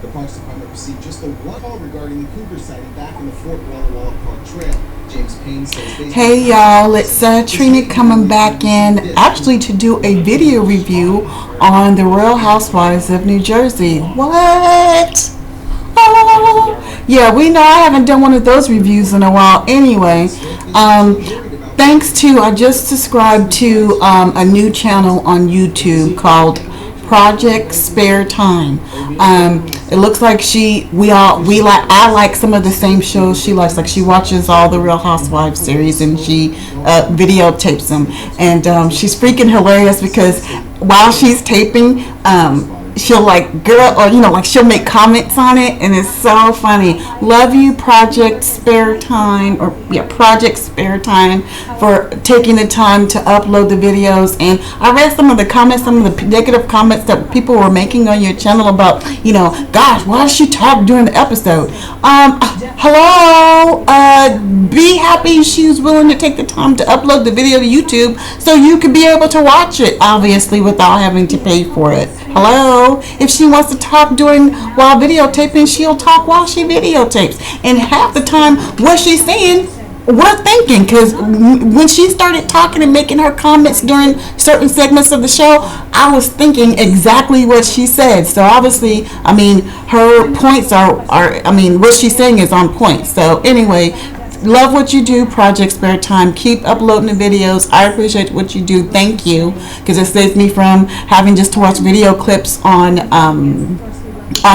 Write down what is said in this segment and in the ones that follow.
The Parks Department received just the one call regarding the cougar sighting back in the Fort Walla Park Trail. James Payne says. Hey y'all, it's Trina coming back in actually to do a video review on the Real Housewives of New Jersey. What? Oh, yeah, we know I haven't done one of those reviews in a while anyway. Thanks to, I just subscribed to a new channel on YouTube called Project Spare Time. It looks like I like some of the same shows she likes. Like she watches all the Real Housewives series and she videotapes them. And she's freaking hilarious because while she's taping, she'll she'll make comments on it, and it's so funny. Love you, Project Spare Time, Project Spare Time, for taking the time to upload the videos. And I read some of the comments, some of the negative comments that people were making on your channel about, gosh, why does she talk during the episode? Hello, be happy she was willing to take the time to upload the video to YouTube so you could be able to watch it, obviously, without having to pay for it. Hello, if she wants to talk while videotaping, she'll talk while she videotapes. And half the time, what she's saying, we're thinking, because when she started talking and making her comments during certain segments of the show, I was thinking exactly what she said. So obviously, her points what she's saying is on point. So anyway, love what you do, Project Spare Time. Keep uploading the videos. I appreciate what you do. Thank you, because it saves me from having just to watch video clips on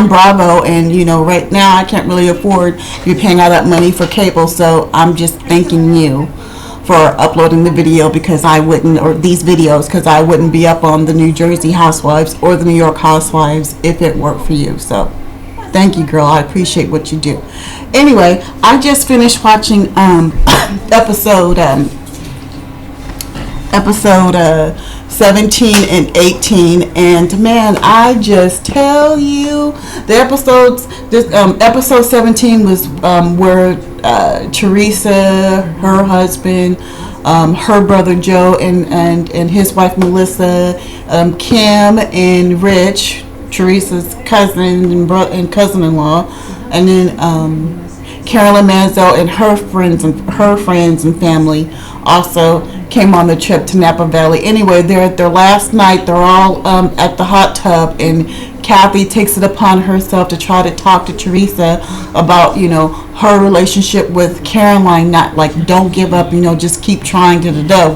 Bravo, and right now I can't really afford to be paying all that money for cable. So I'm just thanking you for uploading the video because these videos, because I wouldn't be up on the New Jersey Housewives or the New York Housewives if it weren't for you. So thank you, girl. I appreciate what you do. Anyway, I just finished watching episode 17 and 18, and man, I just tell you, episode 17 was where Teresa, her husband, her brother Joe, and his wife Melissa, Kim and Rich, Teresa's cousin and cousin-in-law, and then Carolyn Manzo and her friends and family also came on the trip to Napa Valley. Anyway, they're at their last night. They're all at the hot tub, and Kathy takes it upon herself to try to talk to Teresa about, her relationship with Caroline. Not like, don't give up, just keep trying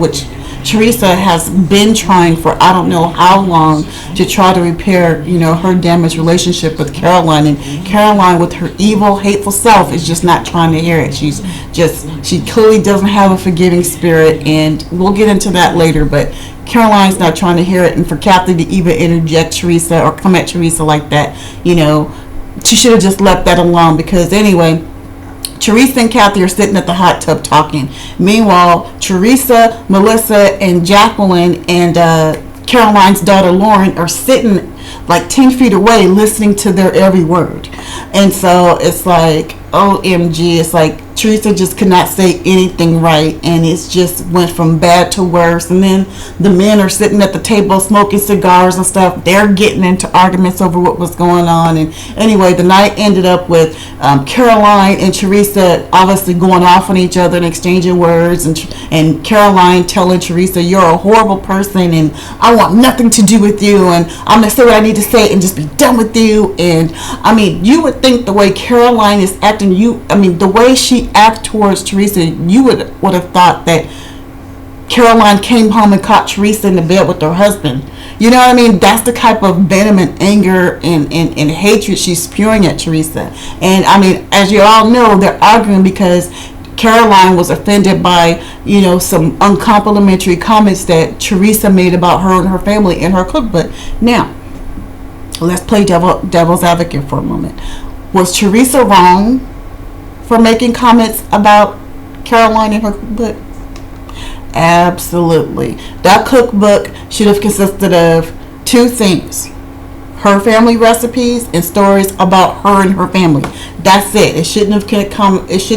which Teresa has been trying for I don't know how long to try to repair, her damaged relationship with Caroline. And Caroline, with her evil, hateful self, is just not trying to hear it. She clearly doesn't have a forgiving spirit, and we'll get into that later, but Caroline's not trying to hear it. And for Kathy to even interject Teresa or come at Teresa like that, she should have just left that alone, because anyway, Teresa and Kathy are sitting at the hot tub talking. Meanwhile, Teresa, Melissa, and Jacqueline and Caroline's daughter Lauren are sitting like 10 feet away listening to their every word. And so it's like, OMG, it's like Teresa just could not say anything right, and it's just went from bad to worse. And then the men are sitting at the table smoking cigars and stuff. They're getting into arguments over what was going on. And anyway, the night ended up with Caroline and Teresa obviously going off on each other and exchanging words, and Caroline telling Teresa, you're a horrible person and I want nothing to do with you, and I'm going to say what I need to say and just be done with you. And you would think the way Caroline is acting, the way she acts towards Teresa, you would have thought that Caroline came home and caught Teresa in the bed with her husband. You know what I mean? That's the type of venom and anger and hatred she's spewing at Teresa. And as you all know, they're arguing because Caroline was offended by, some uncomplimentary comments that Teresa made about her and her family in her cookbook. Now, let's play devil's advocate for a moment. Was Teresa wrong for making comments about Caroline in her cookbook? Absolutely. That cookbook should have consisted of two things: her family recipes and stories about her and her family. That's it. It shouldn't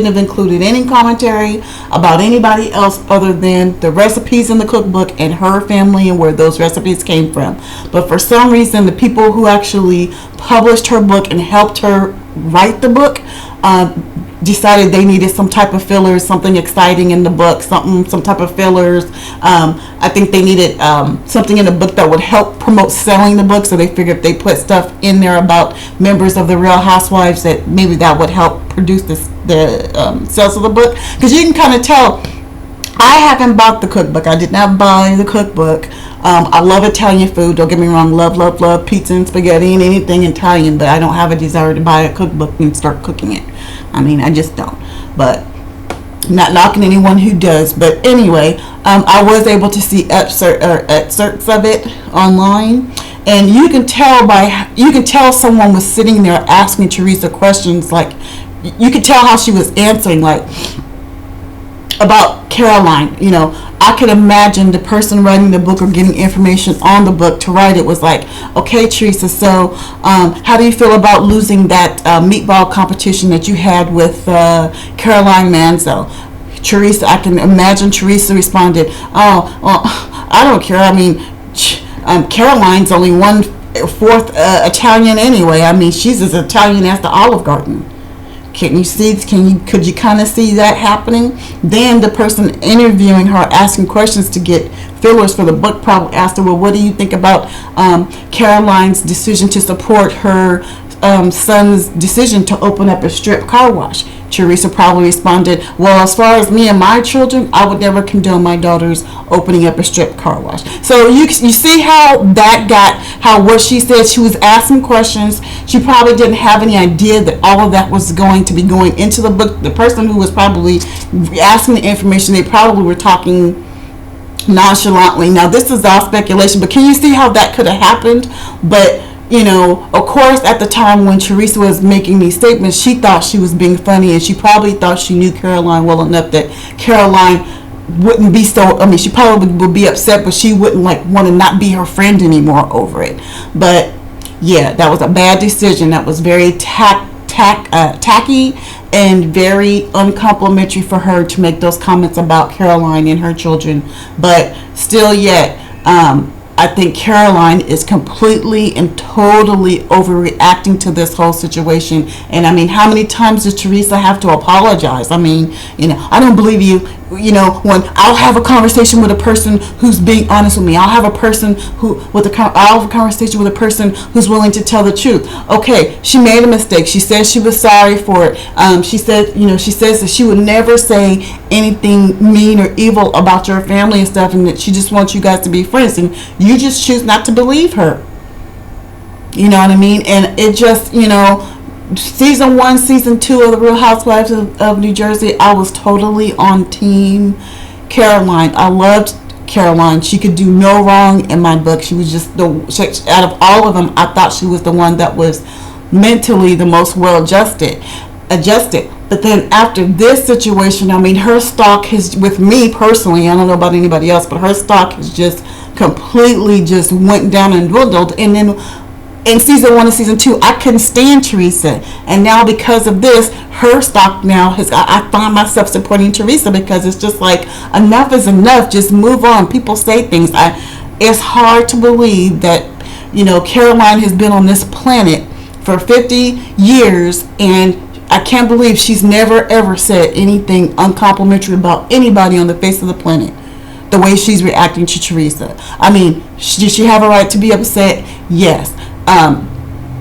have included any commentary about anybody else other than the recipes in the cookbook and her family and where those recipes came from. But for some reason, the people who actually published her book and helped her write the book decided they needed some type of fillers, something exciting in the book, some type of fillers. I think they needed something in the book that would help promote selling the book, so they figured if they put stuff in there about members of the Real Housewives, that maybe that would help produce the sales of the book. Because you can kind of tell, I haven't bought the cookbook. I did not buy the cookbook. I love Italian food. Don't get me wrong. Love pizza and spaghetti and anything Italian. But I don't have a desire to buy a cookbook and start cooking it. I mean, I just don't. But not knocking anyone who does. But anyway, I was able to see excerpts of it online. And you can tell someone was sitting there asking Teresa questions. Like, you could tell how she was answering, like, about Caroline. I could imagine the person writing the book or getting information on the book to write it was like, okay, Teresa, so how do you feel about losing that meatball competition that you had with Caroline Manzo? Teresa, I can imagine Teresa responded, oh, well, I don't care. I mean, Caroline's only 1/4 Italian anyway. I mean, she's as Italian as the Olive Garden. Could you kind of see that happening? Then the person interviewing her, asking questions to get fillers for the book, probably asked her, well, what do you think about Caroline's decision to support her son's decision to open up a strip car wash? Teresa probably responded, well, as far as me and my children, I would never condone my daughters opening up a strip car wash. So you see how what she said, she was asking questions. She probably didn't have any idea that all of that was going to be going into the book. The person who was probably asking the information, they probably were talking nonchalantly. Now, this is all speculation, but can you see how that could have happened? But of course, at the time when Teresa was making these statements, she thought she was being funny, and she probably thought she knew Caroline well enough that Caroline wouldn't be she probably would be upset, but she wouldn't want to not be her friend anymore over it. But yeah, that was a bad decision. That was very tacky and very uncomplimentary for her to make those comments about Caroline and her children. But still yet, I think Caroline is completely and totally overreacting to this whole situation. And I mean, how many times does Teresa have to apologize? I mean, I don't believe you. When I'll have a conversation with a person who's being honest with me. I'll have a conversation with a person who's willing to tell the truth. Okay, she made a mistake. She says she was sorry for it. She says that she would never say anything mean or evil about your family and stuff, and that she just wants you guys to be friends. And you just choose not to believe her. You know what I mean? And it just, Season 1, Season 2 of The Real Housewives of New Jersey, I was totally on Team Caroline. I loved Caroline. She could do no wrong in my book. She was just out of all of them, I thought she was the one that was mentally the most well adjusted. But then after this situation, I mean, her stock has, with me personally, I don't know about anybody else, but her stock has just completely just went down and dwindled. And then in Season 1 and Season 2, I couldn't stand Teresa. And now because of this, her stock now I find myself supporting Teresa, because it's just like, enough is enough. Just move on. People say things. It's hard to believe that, Caroline has been on this planet for 50 years, and I can't believe she's never ever said anything uncomplimentary about anybody on the face of the planet. The way she's reacting to Teresa. I mean, does she have a right to be upset? Yes.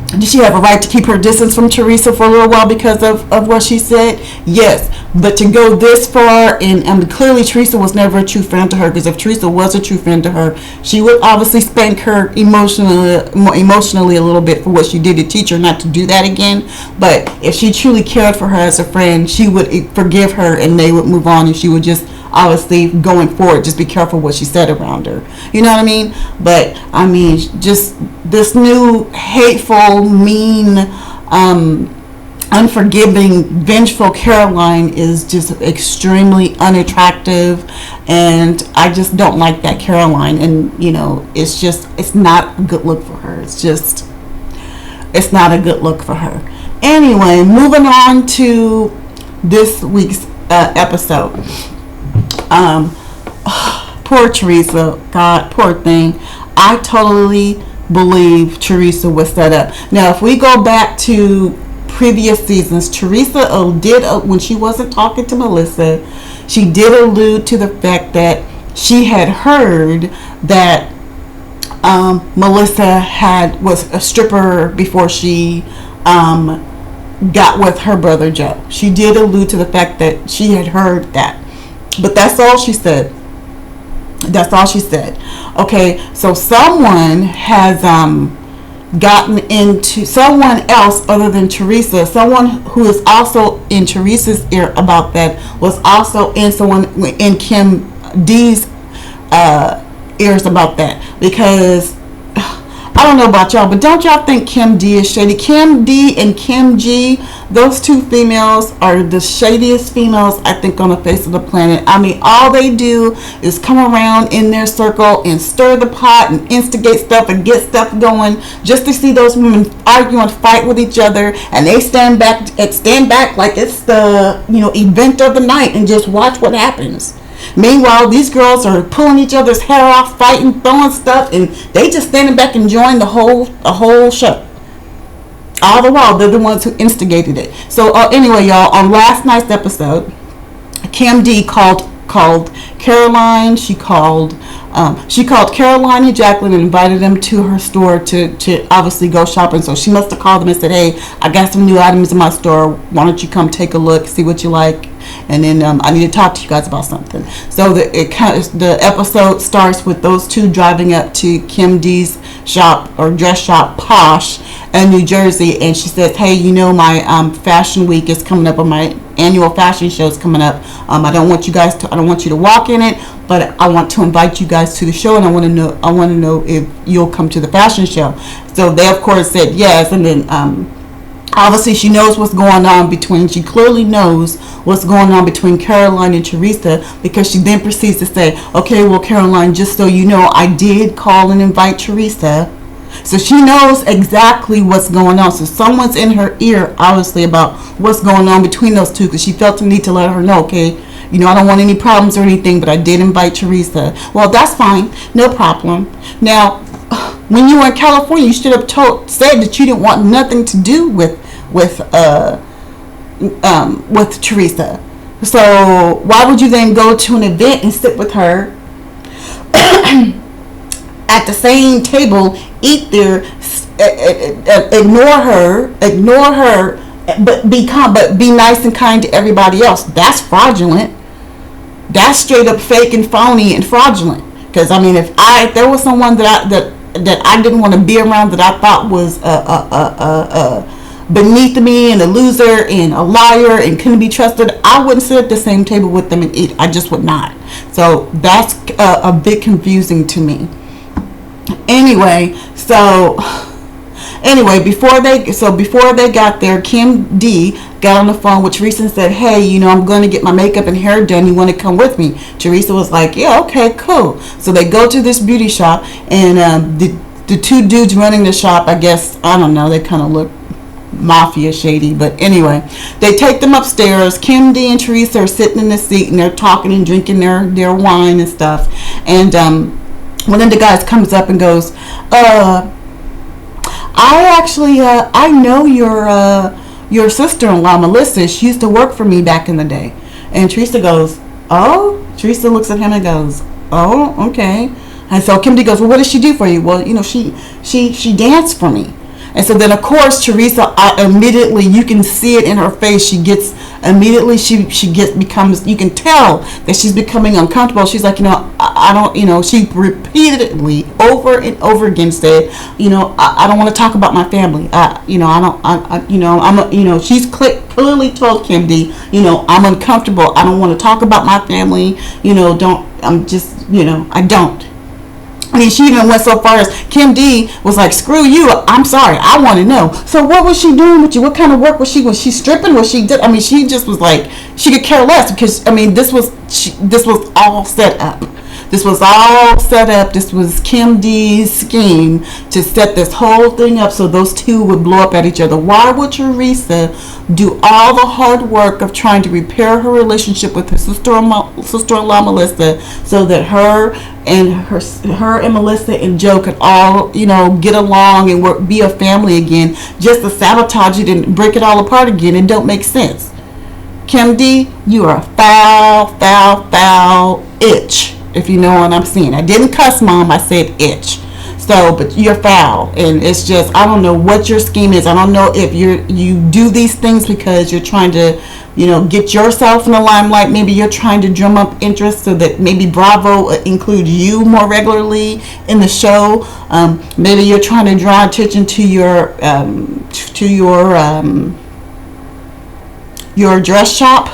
Does she have a right to keep her distance from Teresa for a little while because of what she said? Yes. But to go this far, and clearly Teresa was never a true friend to her, because if Teresa was a true friend to her, she would obviously spank her emotionally a little bit for what she did to teach her not to do that again. But if she truly cared for her as a friend, she would forgive her, and they would move on, and she would just, obviously, going forward, just be careful what she said around her. You know what I mean? But I mean, just this new hateful, mean, unforgiving, vengeful Caroline is just extremely unattractive, and I just don't like that Caroline. And it's not a good look for her. It's not a good look for her. Anyway, moving on to this week's episode. Um, Poor Teresa. God, poor thing. I totally believe Teresa was set up. Now, if we go back to previous seasons, Teresa did, when she wasn't talking to Melissa, she did allude to the fact that she had heard that Melissa was a stripper before she got with her brother Joe. She did allude to the fact that she had heard that. But that's all she said. That's all she said. Okay, so someone has gotten into, someone else other than Teresa, someone who is also in Teresa's ear about that, was also in someone in Kim D's ears about that, because I don't know about y'all, but don't y'all think Kim D is shady? Kim D and Kim G, those two females are the shadiest females I think on the face of the planet. I mean, all they do is come around in their circle and stir the pot and instigate stuff and get stuff going just to see those women argue and fight with each other, and they stand back like it's the event of the night and just watch what happens. Meanwhile, these girls are pulling each other's hair off, fighting, throwing stuff, and they just standing back enjoying the whole show. All the while, they're the ones who instigated it. So anyway, y'all, on last night's episode, Kim D called Caroline. She called Caroline and Jacqueline and invited them to her store to obviously go shopping. So she must have called them and said, "Hey, I got some new items in my store. Why don't you come take a look, see what you like, and then I need to talk to you guys about something." So the episode starts with those two driving up to Kim D's shop or dress shop, Posh, in New Jersey, and she says, "Hey, my fashion week is coming up, or my annual fashion show is coming up. I don't want you to walk in it, but I want to invite you guys to the show, and I want to know if you'll come to the fashion show." So they of course said yes, and then obviously she clearly knows what's going on between Caroline and Teresa, because she then proceeds to say, "Okay, well, Caroline, just so you know, I did call and invite Teresa." So she knows exactly what's going on. So someone's in her ear, obviously, about what's going on between those two, because she felt the need to let her know, okay, I don't want any problems or anything, but I did invite Teresa. Well, that's fine. No problem. Now, when you were in California, you should have said that you didn't want nothing to do with Teresa. So why would you then go to an event and sit with her at the same table, eat there, ignore her, but be nice and kind to everybody else? That's fraudulent. That's straight up fake and phony and fraudulent. Because I mean, if there was someone that I didn't want to be around, that I thought was beneath me and a loser and a liar and couldn't be trusted, I wouldn't sit at the same table with them and eat. I just would not. So that's a bit confusing to me. Anyway, before they got there, Kim D got on the phone with Teresa and said, "Hey, I'm going to get my makeup and hair done. You want to come with me?" Teresa was like, "Yeah, okay, cool." So they go to this beauty shop, and the two dudes running the shop, I guess, I don't know, they kind of look mafia shady, but anyway, they take them upstairs. Kim D and Teresa are sitting in the seat, and they're talking and drinking their wine and stuff, and one of the guys comes up and goes, I know your sister-in-law, Melissa. She used to work for me back in the day." And Teresa goes, "Oh?" Teresa looks at him and goes, "Oh, okay." And so Kim D goes, "Well, what did she do for you?" "Well, she danced for me." And so then, of course, Teresa immediately, you can see it in her face. She gets becomes, you can tell that she's becoming uncomfortable. She's like, I don't, she repeatedly over and over again said, I don't want to talk about my family. She's clearly told Kim D, I'm uncomfortable. I don't want to talk about my family. I don't. I mean, she even went so far as Kim D was like, "Screw you, I'm sorry, I want to know." So what was she doing with you? What kind of work was she? Was she stripping? She just was like, she could care less, because I mean, this was all set up. This was all set up. This was Kim D's scheme to set this whole thing up so those two would blow up at each other. Why would Teresa do all the hard work of trying to repair her relationship with her sister-in-law Melissa, so that her and Melissa and Joe could all, get along and be a family again, just to sabotage it and break it all apart again? It don't make sense. Kim D, you are a foul itch, if you know what I'm saying. I didn't cuss, Mom. I said itch. So, but you're foul, and it's just, I don't know what your scheme is. I don't know if you do these things because you're trying to, get yourself in the limelight. Maybe you're trying to drum up interest so that maybe Bravo includes you more regularly in the show. Maybe you're trying to draw attention to your dress shop,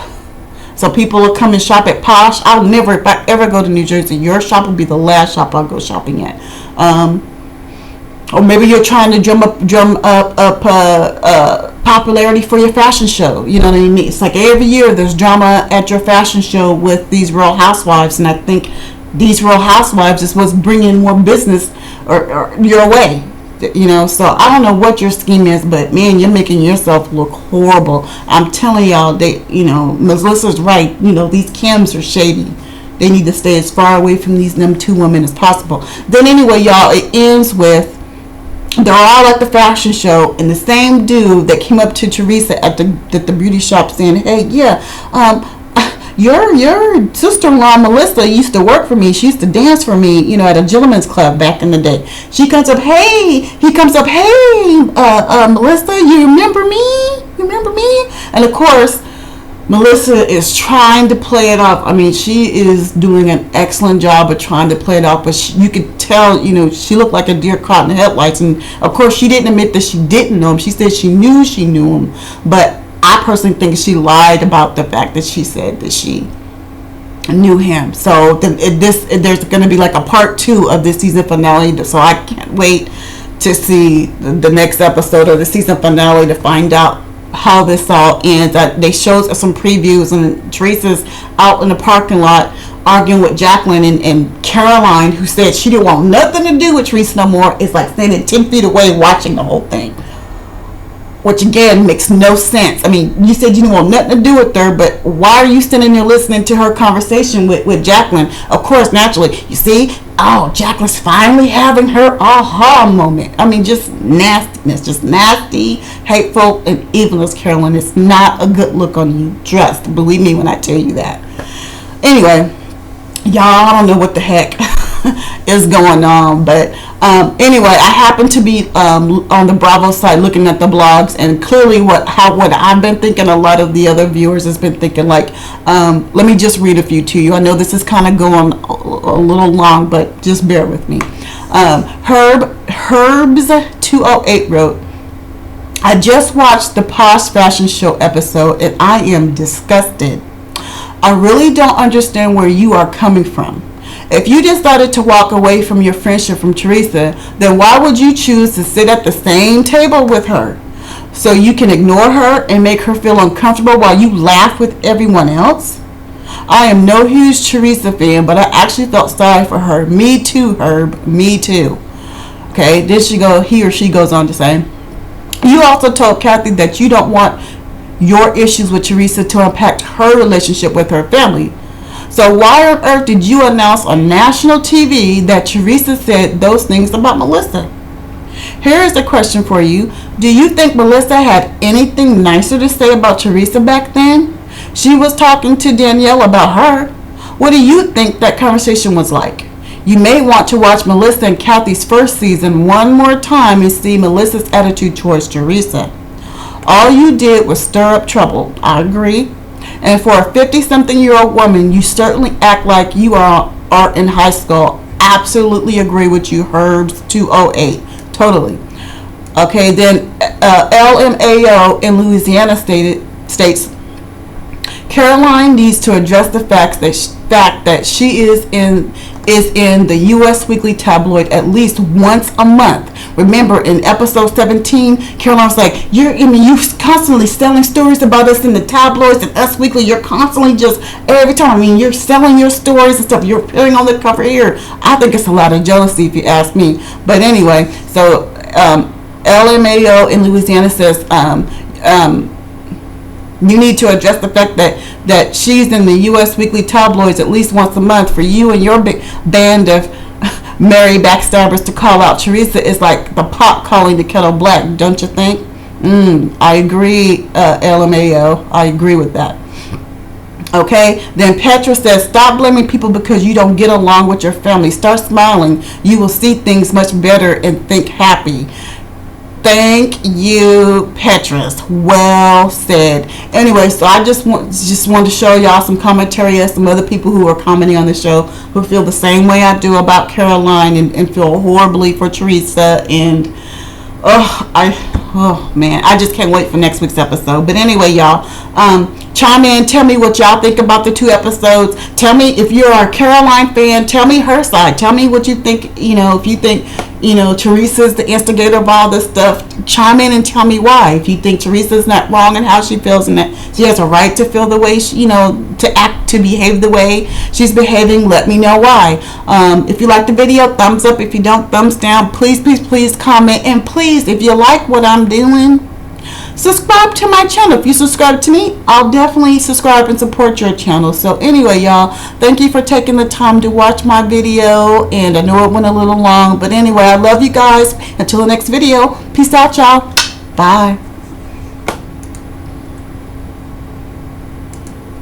so people will come and shop at Posh. I'll never, if I ever go to New Jersey, your shop will be the last shop I'll go shopping at. Or maybe you're trying to drum up popularity for your fashion show. You know what I mean? It's like every year there's drama at your fashion show with these Real Housewives, and I think these Real Housewives is what's bringing more business or your way. So I don't know what your scheme is, but man, you're making yourself look horrible. I'm telling y'all, Melissa's right. These Kims are shady. They need to stay as far away from them two women as possible. Then anyway, y'all, it ends with they're all at the fashion show, and the same dude that came up to Teresa at the beauty shop saying, "Hey, yeah, your sister-in-law Melissa used to work for me. She used to dance for me, at a gentleman's club back in the day." He comes up, "Hey, Melissa, you remember me? And of course, Melissa is trying to play it off. I mean, she is doing an excellent job of trying to play it off, but you could tell, she looked like a deer caught in the headlights. And of course, she didn't admit that she didn't know him. She said she knew him, but I personally think she lied about the fact that she said that she knew him. So there's going to be like a part 2 of this season finale. So I can't wait to see the next episode of the season finale to find out how this all ends. They showed us some previews, and Teresa's out in the parking lot arguing with Jacqueline, and Caroline, who said she didn't want nothing to do with Teresa no more, is like standing 10 feet away watching the whole thing. Which again makes no sense. I mean, you said you didn't want nothing to do with her, but why are you standing there listening to her conversation with Jacqueline? Of course, naturally, you see, Jacqueline's finally having her aha moment. I mean, just nastiness, just nasty, hateful, and evilness, Caroline. It's not a good look on you. Trust, believe me when I tell you that. Anyway, y'all, I don't know what the heck is going on, but anyway, I happen to be on the Bravo site looking at the blogs, and clearly what I've been thinking, a lot of the other viewers has been thinking, like, let me just read a few to you. I know this is kind of going a little long, but just bear with me. Herbs208 wrote, "I just watched the Posh Fashion Show episode, and I am disgusted. I really don't understand where you are coming from. If you decided to walk away from your friendship from Teresa, then why would you choose to sit at the same table with her? So you can ignore her and make her feel uncomfortable while you laugh with everyone else? I am no huge Teresa fan, but I actually felt sorry for her. Me too, Herb. Me too." Okay, then he or she goes on to say, "You also told Kathy that you don't want your issues with Teresa to impact her relationship with her family. So why on earth did you announce on national TV that Teresa said those things about Melissa? Here is a question for you. Do you think Melissa had anything nicer to say about Teresa back then? She was talking to Danielle about her. What do you think that conversation was like? You may want to watch Melissa and Kathy's first season one more time and see Melissa's attitude towards Teresa. All you did was stir up trouble. I agree. And for a 50-something-year-old woman, you certainly act like you are in high school. Absolutely agree with you, Herbs208. Totally." Okay, then LMAO in Louisiana states, "Caroline needs to address the fact that she is in is in the U.S. Weekly tabloid at least once a month. Remember, in episode 17, Caroline's like, you're constantly selling stories about us in the tabloids and Us Weekly. You're constantly just, every time, you're selling your stories and stuff. You're appearing on the cover here. I think it's a lot of jealousy, if you ask me. But anyway, so LMAO in Louisiana says, you need to address the fact that she's in the U.S. Weekly tabloids at least once a month. For you and your big band of merry backstabbers to call out Teresa is like the pot calling the kettle black, don't you think? I agree, LMAO. I agree with that. Okay, then Petra says, stop blaming people because you don't get along with your family. Start smiling. You will see things much better and think happy. Thank you, Petrus. Well said. Anyway, so I just wanted to show y'all some commentary of some other people who are commenting on the show who feel the same way I do about Caroline and feel horribly for Teresa. And oh man, I just can't wait for next week's episode. But anyway, y'all, chime in, tell me what y'all think about the 2 episodes. Tell me if you're a Caroline fan, tell me her side. Tell me what you think, if you think, Teresa's the instigator of all this stuff. Chime in and tell me why. If you think Teresa's not wrong in how she feels and that she has a right to feel the way she, to behave the way she's behaving, let me know why. If you like the video, thumbs up. If you don't, thumbs down. Please comment. And please, if you like what I'm doing, subscribe to my channel. If you subscribe to me, I'll definitely subscribe and support your channel. So anyway, y'all, thank you for taking the time to watch my video. And I know it went a little long, but anyway, I love you guys. Until the next video, peace out, y'all. Bye.